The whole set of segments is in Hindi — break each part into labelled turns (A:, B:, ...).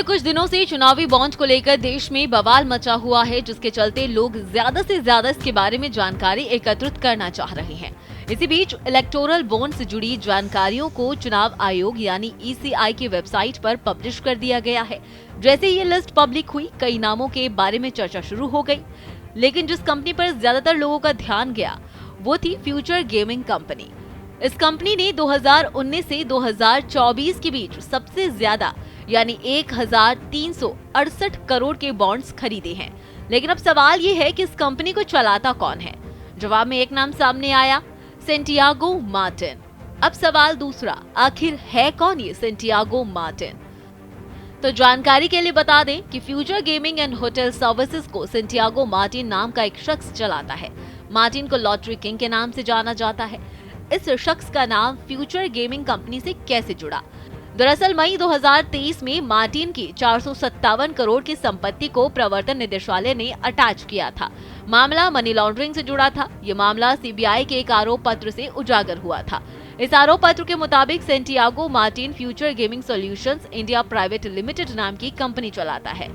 A: कुछ दिनों से चुनावी बॉन्ड को लेकर देश में बवाल मचा हुआ है, जिसके चलते लोग ज्यादा से ज्यादा इसके बारे में जानकारी एकत्रित करना चाह रहे हैं। इसी बीच इलेक्टोरल बॉन्ड से जुड़ी जानकारियों को चुनाव आयोग यानी ईसीआई की वेबसाइट पर पब्लिश कर दिया गया है। जैसे ये लिस्ट पब्लिक हुई, कई नामों के बारे में चर्चा शुरू हो गई, लेकिन जिस कंपनी पर ज्यादातर लोगों का ध्यान गया वो थी फ्यूचर गेमिंग कंपनी। इस कंपनी ने 2019 से 2024 के बीच सबसे ज्यादा यानी 1368 करोड़ के बॉन्ड्स खरीदे हैं। लेकिन अब सवाल ये है कि इस कंपनी को चलाता कौन है। जवाब में एक नाम सामने आया, सेंटियागो मार्टिन। अब सवाल दूसरा, आखिर है कौन ये सेंटियागो मार्टिन? तो जानकारी के लिए बता दें कि future gaming and hotel services को सेंटियागो मार्टिन नाम का एक शख्स चलाता है। मार्टिन को लॉटरी किंग के नाम से जाना जाता है। इस शख्स का नाम फ्यूचर गेमिंग कंपनी से कैसे जुड़ा? दरअसल मई 2023 में मार्टिन की 457 करोड़ की संपत्ति को प्रवर्तन निदेशालय ने अटैच किया था। मामला मनी लॉन्ड्रिंग से जुड़ा था। ये मामला सीबीआई के एक आरोप पत्र से उजागर हुआ था। इस आरोप पत्र के मुताबिक Santiago Martin future gaming solutions India private limited नाम की कंपनी चलाता है।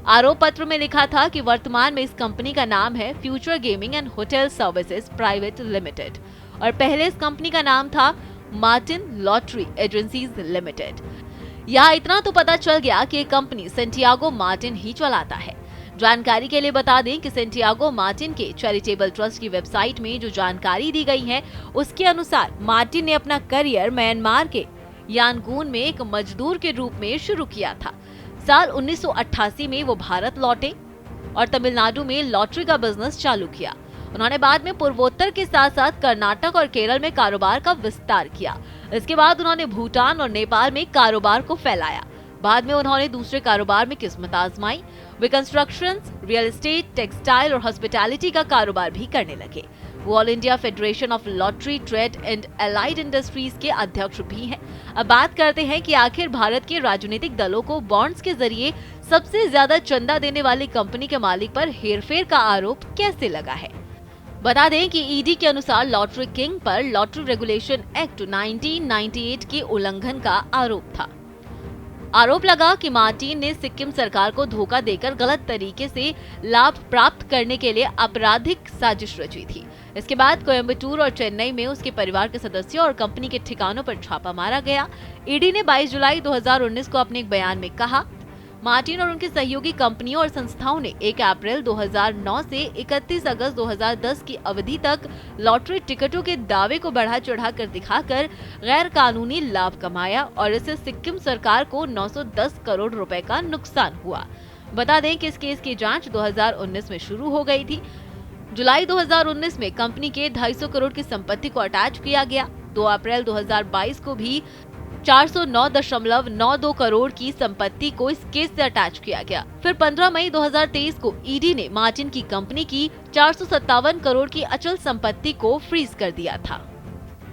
A: आरोप पत्र में लिखा था कि वर्तमान में इस कंपनी का नाम है future gaming and hotel services private limited और पहले इस कंपनी का नाम था मार्टिन लॉटरी एजेंसीज लिमिटेड। यहाँ इतना तो पता चल गया कि ये कंपनी सेंटियागो मार्टिन ही चलाता है। जानकारी के लिए बता दें कि सेंटियागो मार्टिन के चैरिटेबल ट्रस्ट की वेबसाइट में जो जानकारी दी गई है, उसके अनुसार मार्टिन ने अपना करियर म्यांमार के यांगून में एक मजदूर के रूप में शुरू किया था। साल 1988 में वो भारत लौटे और तमिलनाडु में लॉटरी का बिजनेस चालू किया। उन्होंने बाद में पूर्वोत्तर के साथ साथ कर्नाटक और केरल में कारोबार का विस्तार किया। इसके बाद उन्होंने भूटान और नेपाल में कारोबार को फैलाया। बाद में उन्होंने दूसरे कारोबार में किस्मत आजमाई। वे कंस्ट्रक्शन, रियल एस्टेट, टेक्सटाइल और हॉस्पिटैलिटी का कारोबार भी करने लगे। वो all India federation of lottery trade and allied industries के अध्यक्ष भी हैं। अब बात करते हैं कि आखिर भारत के राजनीतिक दलों को बॉन्ड्स के जरिए सबसे ज्यादा चंदा देने वाली कंपनी के मालिक पर हेरफेर का आरोप कैसे लगा है। बता दें कि ईडी के अनुसार लॉटरी किंग पर लॉटरी रेगुलेशन एक्ट 1998 के उल्लंघन का आरोप था। आरोप लगा कि मार्टिन ने सिक्किम सरकार को धोखा देकर गलत तरीके से लाभ प्राप्त करने के लिए आपराधिक साजिश रची थी। इसके बाद कोयम्बटूर और चेन्नई में उसके परिवार के सदस्यों और कंपनी के ठिकानों पर छापा मारा गया। ईडी ने 22 जुलाई 2019 को अपने एक बयान में कहा, मार्टिन और उनकी सहयोगी कंपनियों और संस्थाओं ने 1 अप्रैल 2009 से 31 अगस्त 2010 की अवधि तक लॉटरी टिकटों के दावे को बढ़ा चढ़ा कर दिखाकर गैर कानूनी लाभ कमाया और इससे सिक्किम सरकार को 910 करोड़ रुपए का नुकसान हुआ। बता दें कि इस केस की जांच 2019 में शुरू हो गई थी। जुलाई 2019 में कंपनी के 250 करोड़ की संपत्ति को अटैच किया गया। 2 अप्रैल 2022 को भी 409.92 करोड़ की संपत्ति को इस केस से अटैच किया गया। फिर 15 मई 2023 को ईडी ने मार्टिन की कंपनी की 457 करोड़ की अचल संपत्ति को फ्रीज कर दिया था।